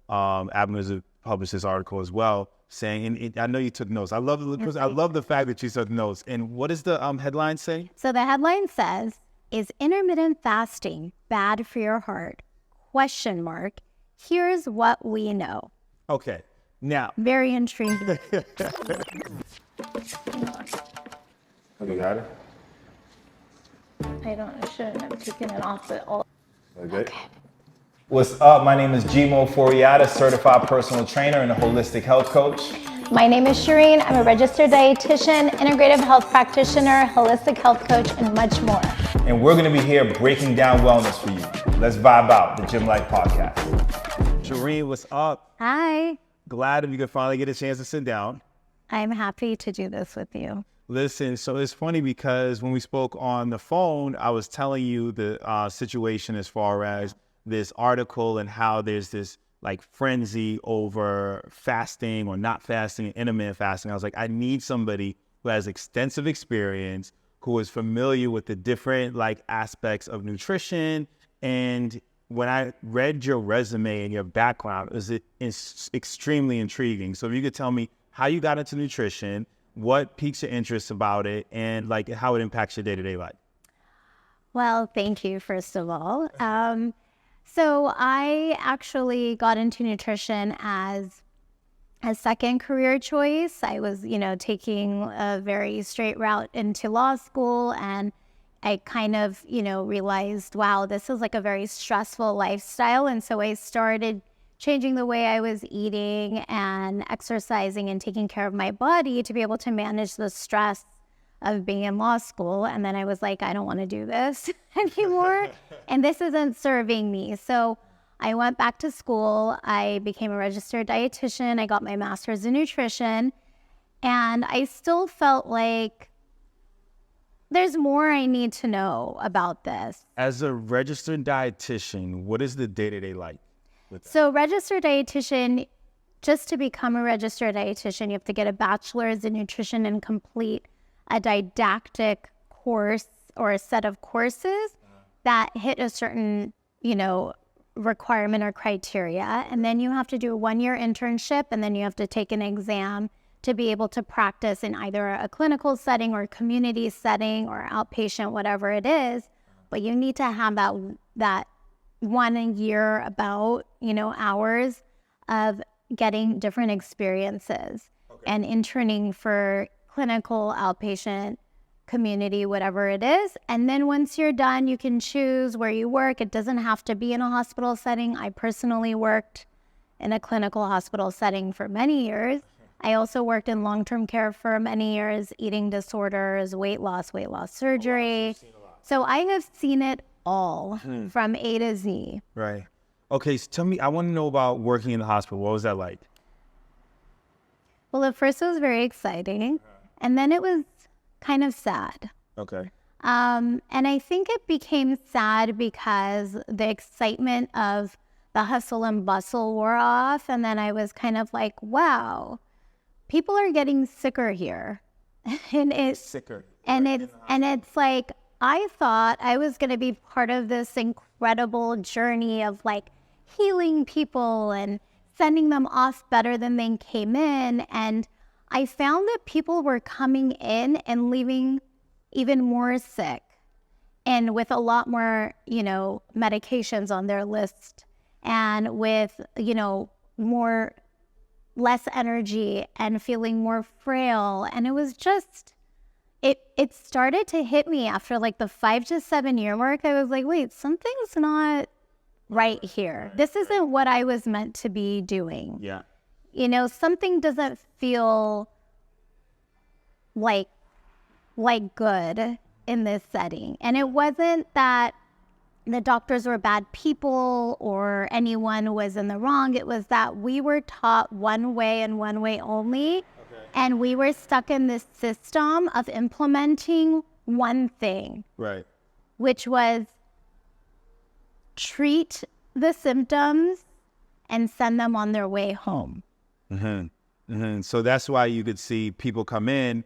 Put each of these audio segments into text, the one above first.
Adams published this article as well, saying, and I know you took notes. I love the fact that you took notes. And what does the headline say? So the headline says, "Is intermittent fasting bad for your heart? Question mark. Here's what we know." Okay, now. Very intriguing. You got it? I shouldn't have taken it off at all. Okay. What's up? My name is Jyima Ofori-Atta, certified personal trainer and a holistic health coach. My name is Shireen. I'm a registered dietitian, integrative health practitioner, holistic health coach, and much more. And we're going to be here breaking down wellness for you. Let's vibe out, the Jyim Life Podcast. Shireen, what's up? Hi. Glad if you could finally get a chance to sit down. I'm happy to do this with you. Listen, so it's funny because when we spoke on the phone, I was telling you the situation as far as this article and how there's this like frenzy over fasting or not fasting and intermittent fasting. I was like, I need somebody who has extensive experience, who is familiar with the different like aspects of nutrition. And when I read your resume and your background, it's extremely intriguing. So if you could tell me how you got into nutrition, what piques your interest about it, and like how it impacts your day-to-day life. Well, thank you, first of all. So I actually got into nutrition as a second career choice. I was, taking a very straight route into law school, and I kind of, realized, wow, this is like a very stressful lifestyle. And so I started changing the way I was eating and exercising and taking care of my body to be able to manage the stress of being in law school. And then I was like, I don't want to do this anymore. And this isn't serving me. So I went back to school. I became a registered dietitian. I got my master's in nutrition. And I still felt like there's more I need to know about this. As a registered dietitian, what is the day-to-day like? So registered dietitian, just to become a registered dietitian, you have to get a bachelor's in nutrition and complete a didactic course or a set of courses that hit a certain, requirement or criteria. And then you have to do a 1-year internship, and then you have to take an exam to be able to practice in either a clinical setting or community setting or outpatient, whatever it is. But you need to have that 1 year about, hours of getting different experiences and interning for clinical, outpatient, community, whatever it is. And then once you're done, you can choose where you work. It doesn't have to be in a hospital setting. I personally worked in a clinical hospital setting for many years. I also worked in long-term care for many years, eating disorders, weight loss surgery. So I have seen it all from A to Z. Right. Okay, so tell me, I want to know about working in the hospital. What was that like? Well, at first it was very exciting, and then it was kind of sad. Okay. And I think it became sad because the excitement of the hustle and bustle wore off, and then I was kind of like, wow, people are getting sicker here. And it's like, I thought I was going to be part of this incredible journey of like healing people and sending them off better than they came in. And I found that people were coming in and leaving even more sick and with a lot more, medications on their list, and with, less energy and feeling more frail. And it was just, it started to hit me after like the 5 to 7 year mark. I was like, wait, something's not right here. This isn't what I was meant to be doing. Yeah. Something doesn't feel like good in this setting. And it wasn't that the doctors were bad people or anyone was in the wrong. It was that we were taught one way and one way only. Okay. And we were stuck in this system of implementing one thing. Right. Which was treat the symptoms and send them on their way home. So that's why you could see people come in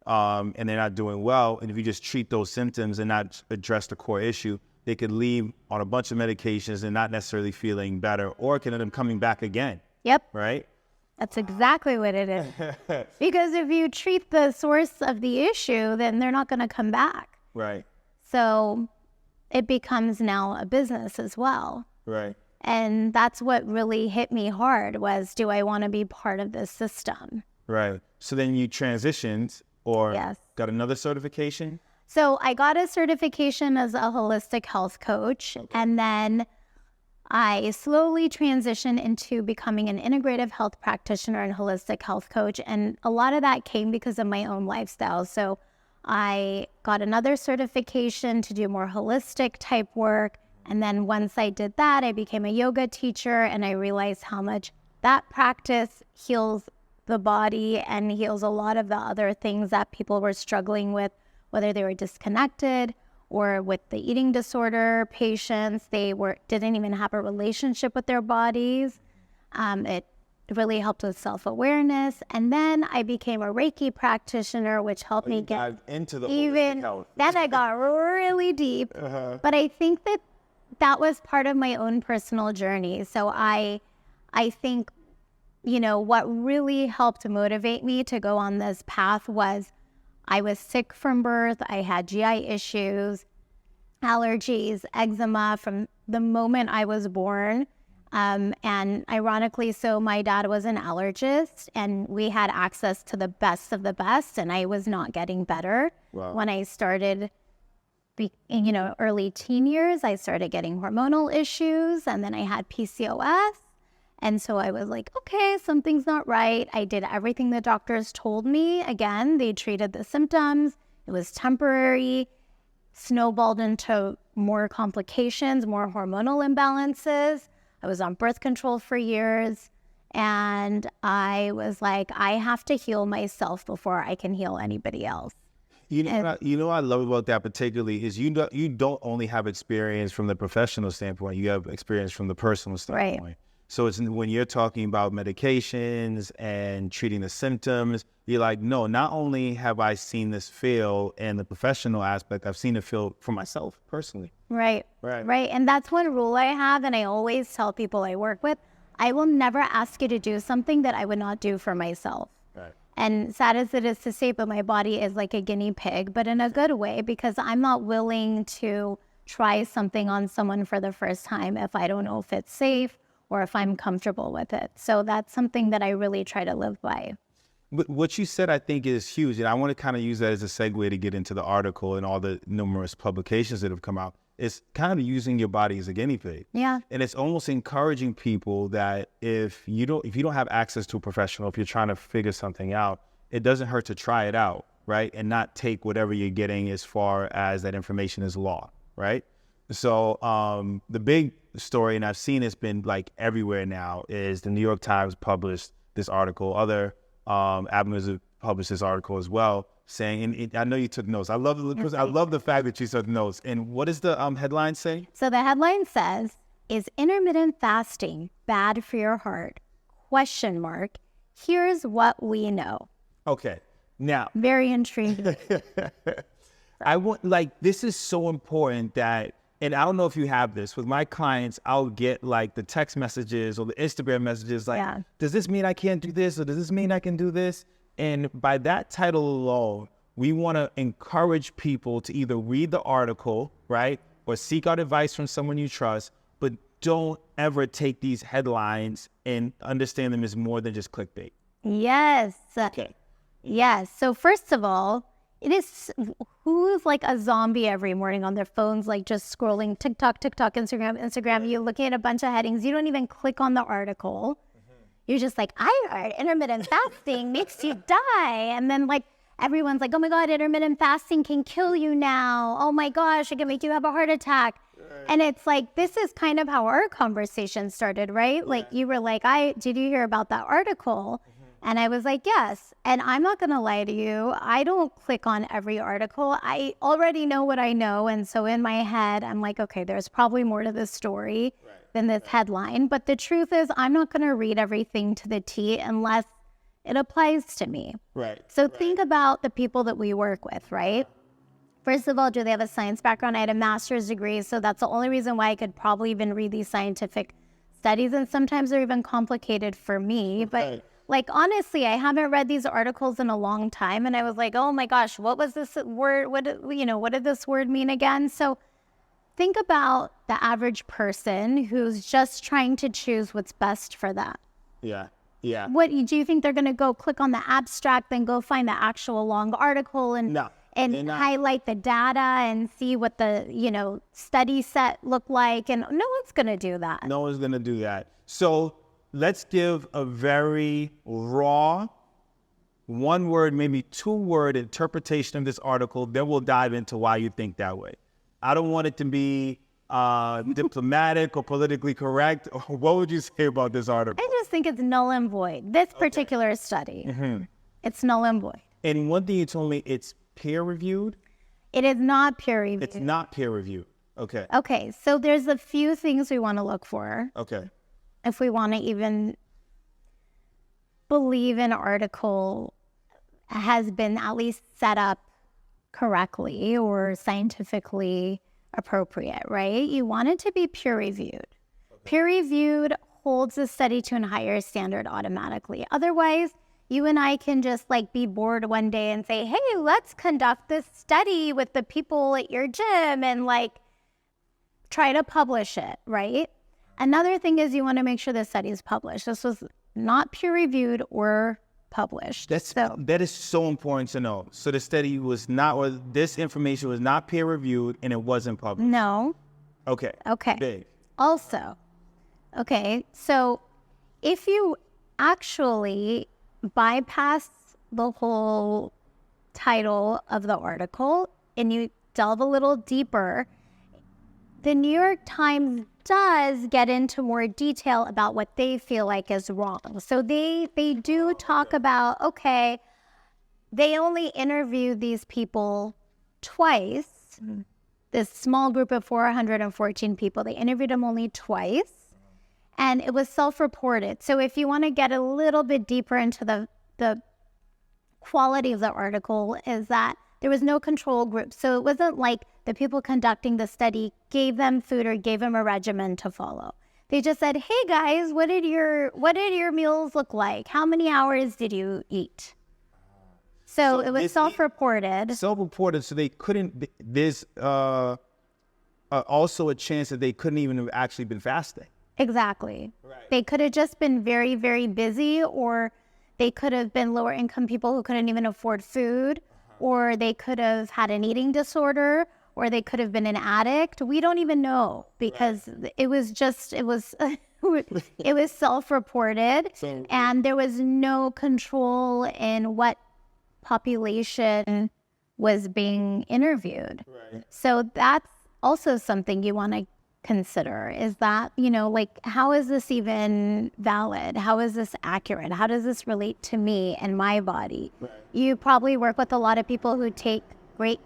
and they're not doing well. And if you just treat those symptoms and not address the core issue, they could leave on a bunch of medications and not necessarily feeling better, or it can end up coming back again. Yep. Right? That's exactly what it is. Because if you treat the source of the issue, then they're not going to come back. Right. So it becomes now a business as well. Right. And that's what really hit me hard was, do I want to be part of this system? Right. So then you transitioned or Yes. got another certification? So I got a certification as a holistic health coach, and then I slowly transitioned into becoming an integrative health practitioner and holistic health coach. And a lot of that came because of my own lifestyle. So I got another certification to do more holistic type work. And then once I did that, I became a yoga teacher, and I realized how much that practice heals the body and heals a lot of the other things that people were struggling with, whether they were disconnected or with the eating disorder patients. They didn't even have a relationship with their bodies. It really helped with self-awareness. And then I became a Reiki practitioner, which helped me get into the even, holistic health. then I got really deep. But I think that was part of my own personal journey. So I think, what really helped motivate me to go on this path was I was sick from birth. I had GI issues, allergies, eczema from the moment I was born. And ironically, so my dad was an allergist, and we had access to the best of the best, and I was not getting better. Wow. When I started, early teen years, I started getting hormonal issues, and then I had PCOS. And so I was like, okay, something's not right. I did everything the doctors told me. Again, they treated the symptoms. It was temporary, snowballed into more complications, more hormonal imbalances. I was on birth control for years. And I was like, I have to heal myself before I can heal anybody else. What I love about that particularly is you don't only have experience from the professional standpoint, you have experience from the personal standpoint. Right. So it's when you're talking about medications and treating the symptoms, you're like, no, not only have I seen this fail in the professional aspect, I've seen it fail for myself personally. Right. And that's one rule I have, and I always tell people I work with, I will never ask you to do something that I would not do for myself. Right. And sad as it is to say, but my body is like a guinea pig, but in a good way, because I'm not willing to try something on someone for the first time if I don't know if it's safe or if I'm comfortable with it. So that's something that I really try to live by. But what you said, I think, is huge. And I want to kind of use that as a segue to get into the article and all the numerous publications that have come out. It's kind of using your body as a guinea pig. Yeah. And it's almost encouraging people that if you don't have access to a professional, if you're trying to figure something out, it doesn't hurt to try it out, right? And not take whatever you're getting as far as that information is law, right? So the big story, and I've seen it's been like everywhere now, is the New York Times published this article. Other avenues have published this article as well, saying, and I know you took notes. I love the fact that you took notes. And what does the headline say? So the headline says, "Is intermittent fasting bad for your heart? ? Here's what we know." Okay, now Very intriguing. this is so important that. And I don't know if you have this. With my clients, I'll get like the text messages or the Instagram messages like, Does this mean I can't do this? Or does this mean I can do this? And by that title alone, we want to encourage people to either read the article, right? Or seek out advice from someone you trust, but don't ever take these headlines and understand them as more than just clickbait. Yes. Okay. Yes. So first of all, it is who's like a zombie every morning on their phones, like just scrolling TikTok, Instagram. You're looking at a bunch of headings. You don't even click on the article. You're just like, I heard intermittent fasting makes you die. And then like everyone's like, oh my God, intermittent fasting can kill you now. Oh my gosh, it can make you have a heart attack. Right. And it's like, this is kind of how our conversation started, right? Yeah. Like you were like, did you hear about that article? And I was like, yes. And I'm not going to lie to you. I don't click on every article. I already know what I know. And so in my head, I'm like, okay, there's probably more to this story than this headline. But the truth is, I'm not going to read everything to the T unless it applies to me. Right. So think about the people that we work with, right? First of all, do they have a science background? I had a master's degree, so that's the only reason why I could probably even read these scientific studies, and sometimes they're even complicated for me. But like, honestly, I haven't read these articles in a long time, and I was like, oh my gosh, what was this word? What did this word mean again? So think about the average person who's just trying to choose what's best for them. Yeah. Yeah. What do you think they're going to go click on the abstract, then go find the actual long article and highlight the data and see what the, study set looked like? And no one's going to do that. No one's going to do that. So let's give a very raw, one word, maybe 2-word interpretation of this article. Then we'll dive into why you think that way. I don't want it to be diplomatic or politically correct. What would you say about this article? I just think it's null and void. This particular study, it's null and void. And one thing you told me, it's peer reviewed? It is not peer reviewed. It's not peer reviewed. Okay. Okay, so there's a few things we want to look for. Okay. If we want to even believe an article has been at least set up correctly or scientifically appropriate, right? You want it to be peer reviewed. Okay. Peer reviewed holds the study to a higher standard automatically. Otherwise, you and I can just be bored one day and say, hey, let's conduct this study with the people at your gym and try to publish it, right? Another thing is you want to make sure the study is published. This was not peer reviewed or published. That is so important to know. So the study was not, or this information was not peer reviewed and it wasn't published. No. Okay. Big. Also, okay, so if you actually bypass the whole title of the article and you delve a little deeper, the New York Times does get into more detail about what they feel like is wrong. So they do talk about, okay, they only interviewed these people twice. This small group of 414 people, they interviewed them only twice, and it was self-reported. So if you want to get a little bit deeper into the quality of the article, is that there was no control group. So it wasn't like the people conducting the study gave them food or gave them a regimen to follow. They just said, hey guys, what did your meals look like? How many hours did you eat? So it was self-reported. Self-reported, so they couldn't, there's also a chance that they couldn't even have actually been fasting. Exactly. Right. They could have just been very, very busy, or they could have been lower income people who couldn't even afford food, or they could have had an eating disorder, or they could have been an addict. We don't even know, because it was self-reported, and there was no control in what population was being interviewed. Right. So that's also something you want to consider, is that, how is this even valid? How is this accurate? How does this relate to me and my body? Right. You probably work with a lot of people who take great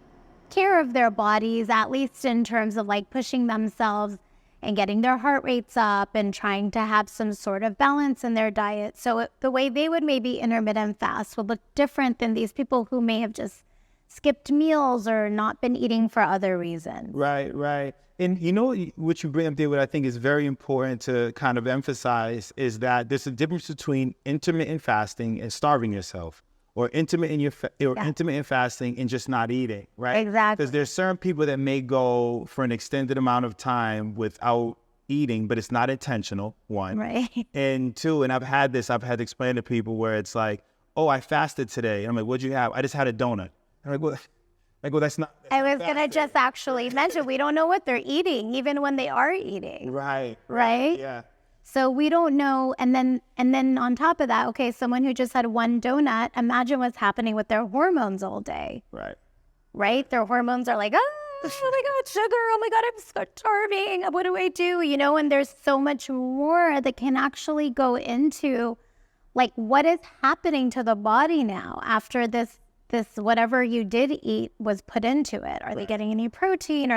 care of their bodies, at least in terms of pushing themselves and getting their heart rates up and trying to have some sort of balance in their diet. So the way they would maybe intermittent fast would look different than these people who may have just skipped meals or not been eating for other reasons. Right. And what you bring up there, what I think is very important to kind of emphasize, is that there's a difference between intermittent fasting and starving yourself, or intermittent fasting and just not eating, right? Exactly. Because there's certain people that may go for an extended amount of time without eating, but it's not intentional, one. Right. And two, and I've had to explain to people where it's like, oh, I fasted today. And I'm like, what'd you have? I just had a donut. I'm like, well, that's not. I was going to just actually mention, we don't know what they're eating, even when they are eating. Right. Yeah. So we don't know. And then on top of that, okay, someone who just had one donut, imagine what's happening with their hormones all day. Right? Their hormones are like, oh my God, sugar. Oh my God, I'm so starving. What do I do? And there's so much more that can actually go into what is happening to the body now after this whatever you did eat was put into it. Are they getting any protein?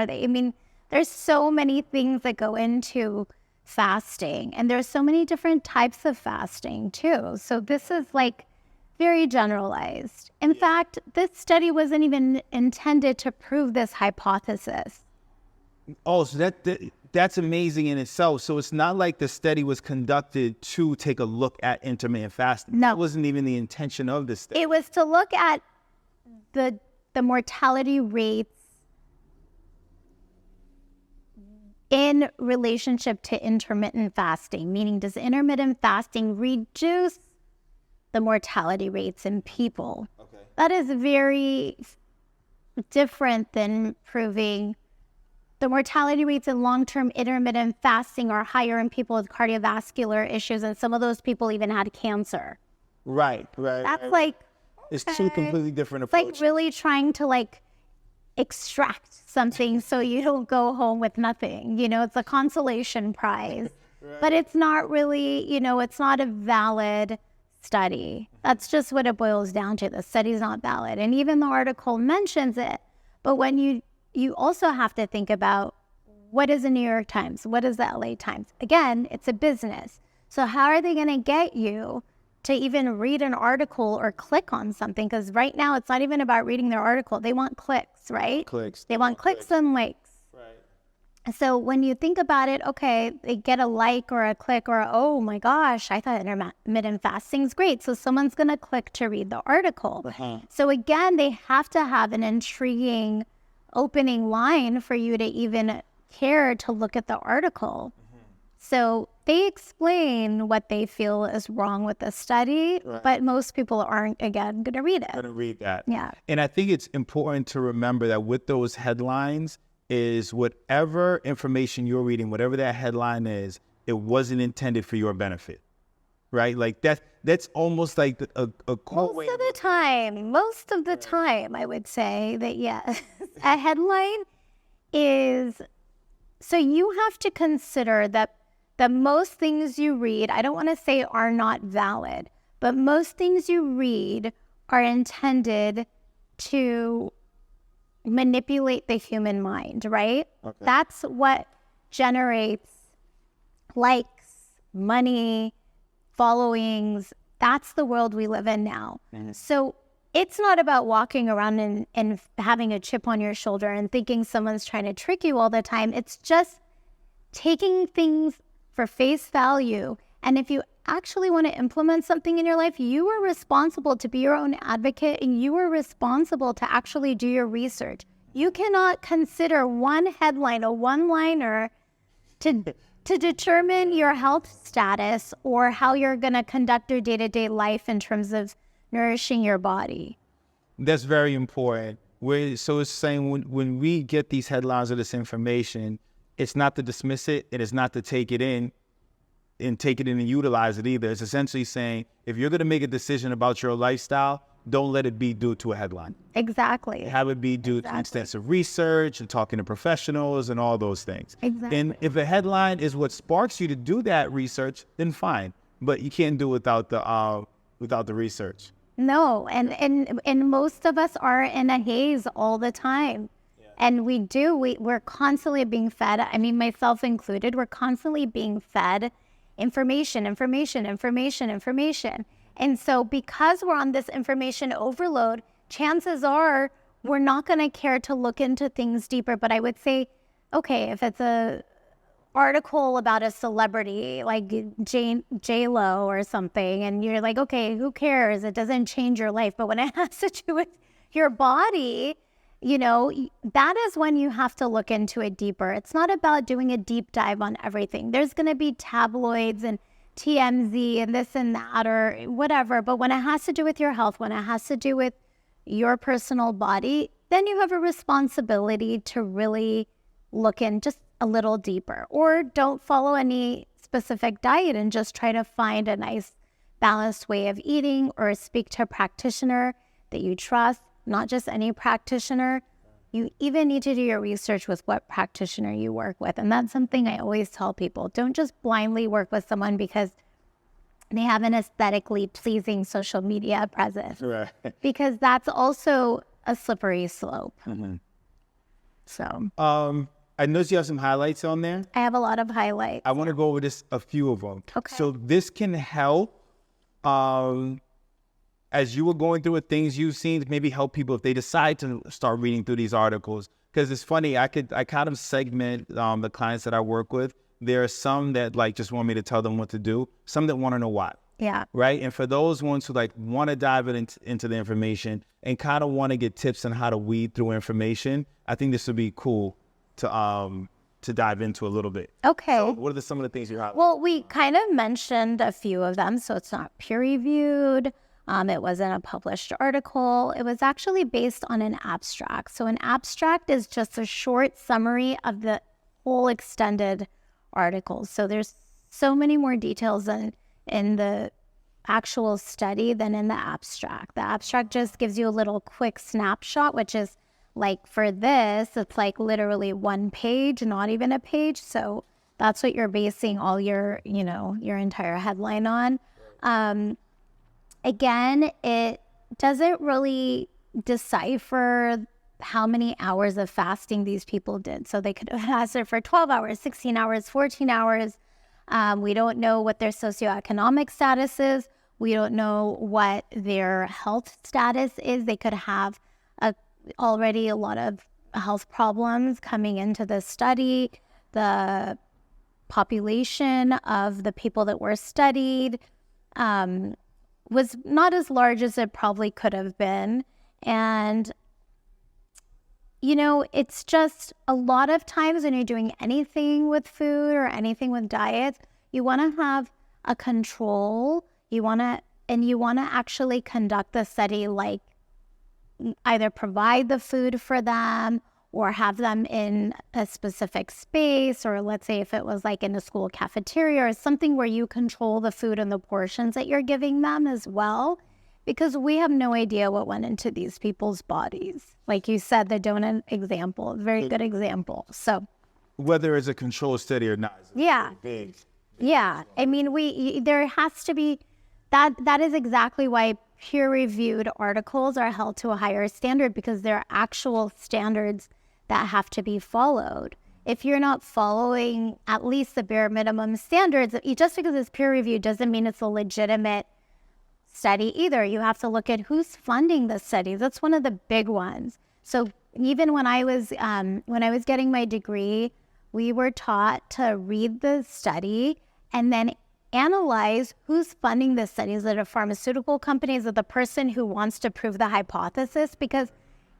There's so many things that go into fasting, and there's so many different types of fasting too. So this is very generalized. In fact, this study wasn't even intended to prove this hypothesis. Oh, so that's amazing in itself. So it's not like the study was conducted to take a look at intermittent fasting. No. That wasn't even the intention of this study. It was to look at the mortality rates in relationship to intermittent fasting, meaning does intermittent fasting reduce the mortality rates in people? Okay. That is very different than proving the mortality rates in long-term intermittent fasting are higher in people with cardiovascular issues, and some of those people even had cancer. Right. That's like, it's two completely different it's approaches. like really trying to like extract something so you don't go home with nothing. You know, it's a consolation prize, but it's not really, you know, it's not a valid study. That's just what it boils down to. The study's not valid. And even the article mentions it. But when you also have to think about what is the New York Times? What is the LA Times? Again, it's a business. So how are they going to get you to even read an article or click on something? Because right now it's not even about reading their article. They want clicks, right? Clicks. They want clicks and likes. Right. So when you think about it, okay, they get a like or a click or, oh my gosh, I thought intermittent fasting is great. So someone's going to click to read the article. Uh-huh. So again, they have to have an intriguing opening line for you to even care to look at the article. So they explain what they feel is wrong with the study, but most people aren't, again, going to read it. Going to read that. Yeah. And I think it's important to remember that with those headlines is whatever information you're reading, whatever that headline is, it wasn't intended for your benefit, right? Like that's almost like a quote. Most of the time, I would say that, yes, a headline is, so you have to consider that most things you read, I don't want to say are not valid, but most things you read are intended to manipulate the human mind, right? Okay. That's what generates likes, money, followings. That's the world we live in now. Mm-hmm. So it's not about walking around and having a chip on your shoulder and thinking someone's trying to trick you all the time. It's just taking things for face value. And if you actually want to implement something in your life, you are responsible to be your own advocate, and you are responsible to actually do your research. You cannot consider one headline, a one-liner, to determine your health status or how you're going to conduct your day-to-day life in terms of nourishing your body. That's very important. So it's saying when we get these headlines or this information, it's not to dismiss it. It is not to take it in and utilize it either. It's essentially saying, if you're going to make a decision about your lifestyle, don't let it be due to a headline. Exactly. Have it be due to extensive research and talking to professionals and all those things. Exactly. And if a headline is what sparks you to do that research, then fine. But you can't do it without the research. No, and most of us are in a haze all the time. Yeah. And we're constantly being fed, I mean, myself included, we're constantly being fed information. And so because we're on this information overload, chances are we're not going to care to look into things deeper. But I would say, okay, if it's a article about a celebrity like J-Lo or something, and you're like, okay, who cares? It doesn't change your life. But when it has to do with your body, you know, that is when you have to look into it deeper. It's not about doing a deep dive on everything. There's going to be tabloids and TMZ and this and that or whatever. But when it has to do with your health, when it has to do with your personal body, then you have a responsibility to really look in just a little deeper. Or don't follow any specific diet and just try to find a nice balanced way of eating, or speak to a practitioner that you trust, not just any practitioner. You even need to do your research with what practitioner you work with. And that's something I always tell people. Don't just blindly work with someone because they have an aesthetically pleasing social media presence. Right. Because that's also a slippery slope. Mm-hmm. So I noticed you have some highlights on there. I have a lot of highlights. I want to go over a few of them. Okay. So this can help. I as you were going through it, things you've seen to maybe help people if they decide to start reading through these articles? Because it's funny, I kind of segment the clients that I work with. There are some that like just want me to tell them what to do, some that want to know why. Yeah. Right. And for those ones who like want to dive into the information and kind of want to get tips on how to weed through information, I think this would be cool to dive into a little bit. Okay. So what are some of the things you have? Well, we kind of mentioned a few of them. So it's not peer reviewed. It wasn't a published article. It was actually based on an abstract. So an abstract is just a short summary of the whole extended article. So there's so many more details in the actual study than in the abstract. The abstract just gives you a little quick snapshot, which is like for this, it's like literally one page, not even a page. So that's what you're basing all your, your entire headline on. Again, it doesn't really decipher how many hours of fasting these people did. So they could have fasted for 12 hours, 16 hours, 14 hours. We don't know what their socioeconomic status is. We don't know what their health status is. They could have already a lot of health problems coming into the study. The population of the people that were studied was not as large as it probably could have been. And, it's just a lot of times when you're doing anything with food or anything with diets, you want to have a control. You want to actually conduct the study, like either provide the food for them or have them in a specific space, or let's say if it was like in a school cafeteria or something where you control the food and the portions that you're giving them as well, because we have no idea what went into these people's bodies. Like you said, the donut example, very good example. So whether it's a controlled study or not, yeah, big. Yeah, I mean, there has to be that is exactly why peer-reviewed articles are held to a higher standard, because there are actual standards that have to be followed. If you're not following at least the bare minimum standards, just because it's peer-reviewed doesn't mean it's a legitimate study either. You have to look at who's funding the studies. That's one of the big ones. So even when I was getting my degree, we were taught to read the study and then analyze who's funding the studies. That are pharmaceutical companies, or the person who wants to prove the hypothesis. Because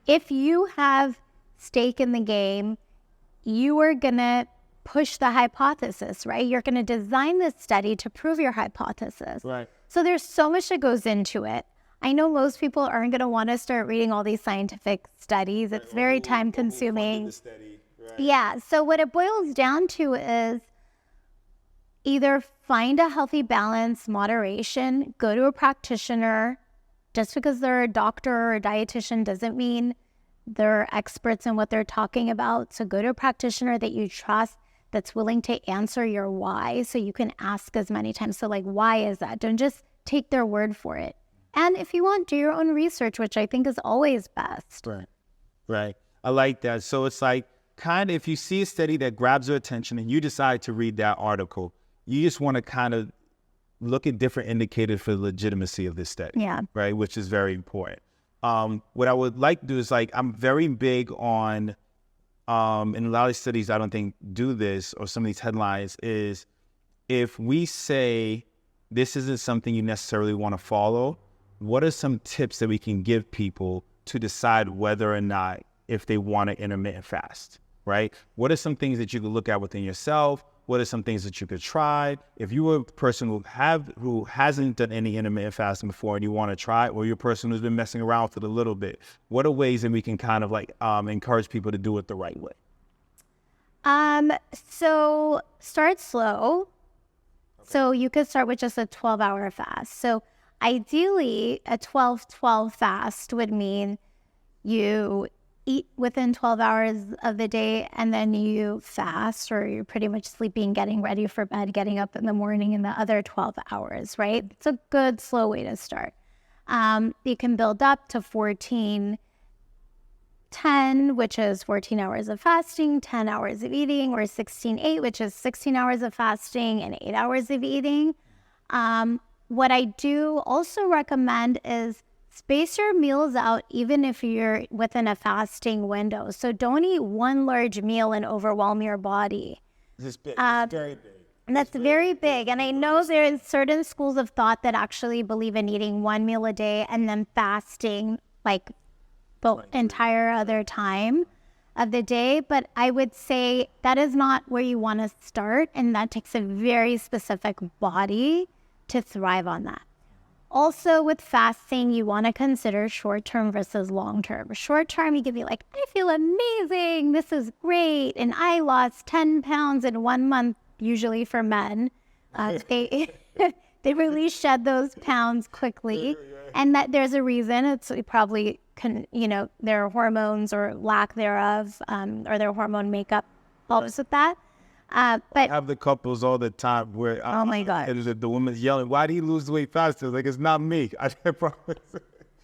if you have stake in the game, you are going to push the hypothesis, right? You're going to design this study to prove your hypothesis. Right. So there's so much that goes into it. I know most people aren't going to want to start reading all these scientific studies. It's very time consuming. Right. Yeah. So what it boils down to is either find a healthy balance, moderation, go to a practitioner. Just because they're a doctor or a dietitian doesn't mean they're experts in what they're talking about. So go to a practitioner that you trust, that's willing to answer your why, so you can ask as many times. So like, why is that? Don't just take their word for it. And if you want, do your own research, which I think is always best. Right. I like that. So it's like, kind of, if you see a study that grabs your attention and you decide to read that article, you just want to kind of look at different indicators for the legitimacy of this study. Yeah. Right. Which is very important. What I would like to do is, like, I'm very big on, and a lot of studies I don't think do this, or some of these headlines, is if we say this isn't something you necessarily want to follow, what are some tips that we can give people to decide whether or not if they want to intermittent fast, right? What are some things that you could look at within yourself? What are some things that you could try? If you are a person who hasn't done any intermittent fasting before and you want to try it, or you're a person who's been messing around with it a little bit, what are ways that we can kind of like encourage people to do it the right way? So start slow. Okay. So you could start with just a 12-hour fast. So ideally, a 12-12 fast would mean you eat within 12 hours of the day and then you fast, or you're pretty much sleeping, getting ready for bed, getting up in the morning in the other 12 hours, right? It's a good slow way to start. You can build up to 14-10, which is 14 hours of fasting, 10 hours of eating, or 16-8, which is 16 hours of fasting and 8 hours of eating. What I do also recommend is Space your meals out even if you're within a fasting window. So don't eat one large meal and overwhelm your body. This is big. It's very big. And that's very big. And I know there's certain schools of thought that actually believe in eating one meal a day and then fasting like the entire other time of the day. But I would say that is not where you want to start. And that takes a very specific body to thrive on that. Also with fasting, you want to consider short-term versus long-term. Short-term, you can be like, I feel amazing. This is great. And I lost 10 pounds in 1 month, usually for men. They really shed those pounds quickly. And that there's a reason. It's probably, their hormones or lack thereof, or their hormone makeup helps with that. But I have the couples all the time where oh my God, the woman's yelling, "Why do you lose weight faster?" Like, it's not me. I promise.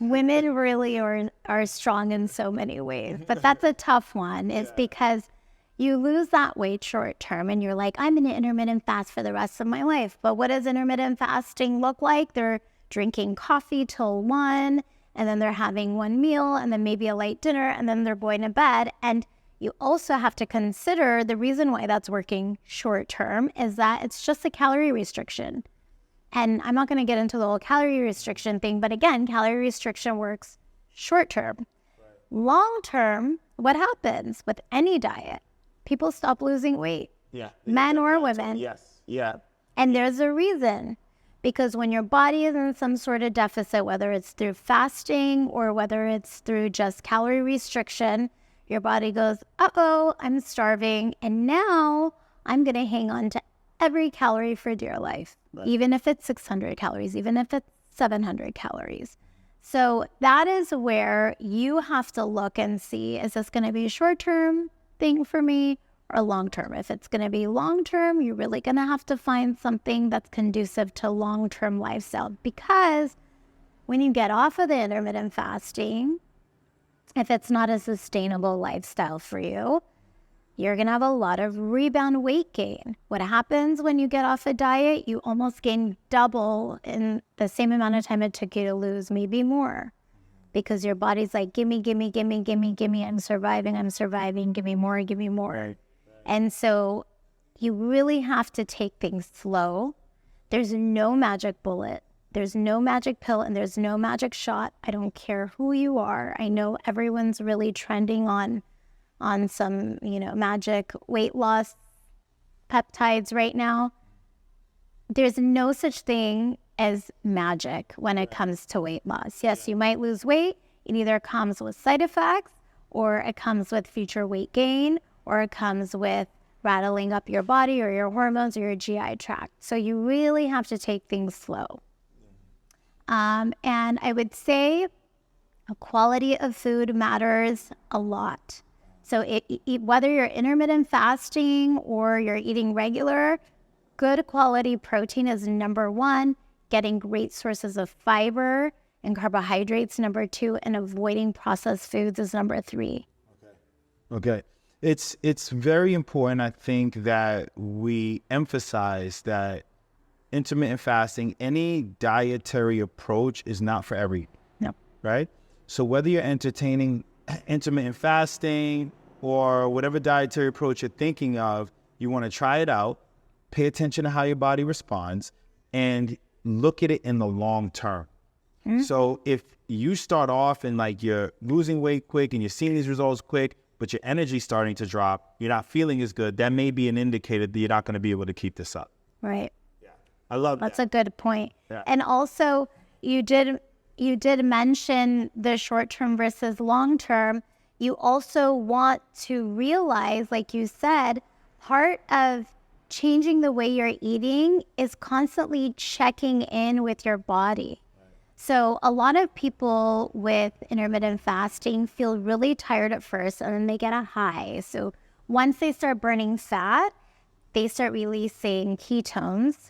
Women really are strong in so many ways, but that's a tough one. It's because you lose that weight short term and you're like, I'm going to intermittent fast for the rest of my life. But what does intermittent fasting look like? They're drinking coffee till 1, and then they're having one meal and then maybe a light dinner, and then they're going to bed. And you also have to consider the reason why that's working short term is that it's just a calorie restriction. And I'm not going to get into the whole calorie restriction thing, but again, calorie restriction works short term. Right. Long term, what happens with any diet? People stop losing weight. Yeah. Men or women. Yes. Yeah. And there's a reason. Because when your body is in some sort of deficit, whether it's through fasting or whether it's through just calorie restriction, your body goes, uh-oh, I'm starving. And now I'm going to hang on to every calorie for dear life, right. Even if it's 600 calories, even if it's 700 calories. So that is where you have to look and see, is this going to be a short-term thing for me or long-term? If it's going to be long-term, you're really going to have to find something that's conducive to long-term lifestyle. Because when you get off of the intermittent fasting, if it's not a sustainable lifestyle for you, you're going to have a lot of rebound weight gain. What happens when you get off a diet, you almost gain double in the same amount of time it took you to lose, maybe more. Because your body's like, gimme, gimme, gimme, gimme, gimme, I'm surviving, give me more, give me more. Right. And so you really have to take things slow. There's no magic bullet. There's no magic pill and there's no magic shot. I don't care who you are. I know everyone's really trending on some, magic weight loss peptides right now. There's no such thing as magic when it comes to weight loss. Yes, you might lose weight. It either comes with side effects or it comes with future weight gain or it comes with rattling up your body or your hormones or your GI tract. So you really have to take things slow. And I would say the quality of food matters a lot. So whether you're intermittent fasting or you're eating regular, good quality protein is number 1, getting great sources of fiber and carbohydrates, number 2, and avoiding processed foods is number 3. Okay. It's very important, I think, that we emphasize that intermittent fasting, any dietary approach is not for everyone. No. Right? So whether you're entertaining intermittent fasting or whatever dietary approach you're thinking of, you want to try it out, pay attention to how your body responds, and look at it in the long term. Mm-hmm. So if you start off and like you're losing weight quick and you're seeing these results quick, but your energy's starting to drop, you're not feeling as good, that may be an indicator that you're not going to be able to keep this up. Right. I love that. That's a good point. Yeah. And also, you did mention the short-term versus long-term. You also want to realize, like you said, part of changing the way you're eating is constantly checking in with your body. Right. So a lot of people with intermittent fasting feel really tired at first and then they get a high. So once they start burning fat, they start releasing ketones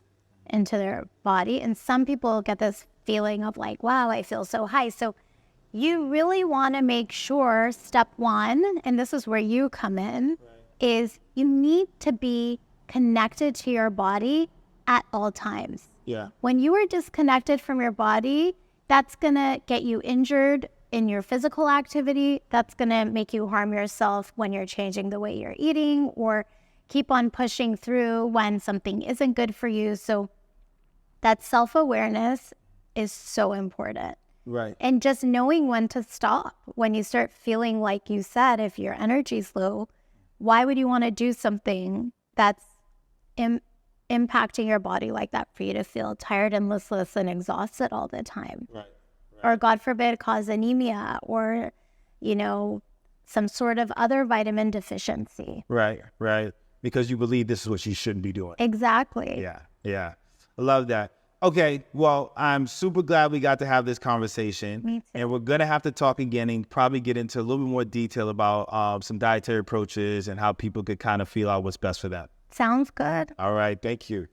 into their body. And some people get this feeling of like, wow, I feel so high. So you really want to make sure, step 1, and this is where you come in, right, is you need to be connected to your body at all times. Yeah. When you are disconnected from your body, that's going to get you injured in your physical activity. That's going to make you harm yourself when you're changing the way you're eating, or keep on pushing through when something isn't good for you. So that self-awareness is so important. Right. And just knowing when to stop. When you start feeling, like you said, if your energy's low, why would you want to do something that's impacting your body like that for you to feel tired and listless and exhausted all the time? Right. Or God forbid, cause anemia, or, some sort of other vitamin deficiency. Right. Because you believe this is what you shouldn't be doing. Exactly. Yeah. I love that. Okay, well, I'm super glad we got to have this conversation. Me too. And we're going to have to talk again and probably get into a little bit more detail about some dietary approaches and how people could kind of feel out what's best for them. Sounds good. All right, thank you.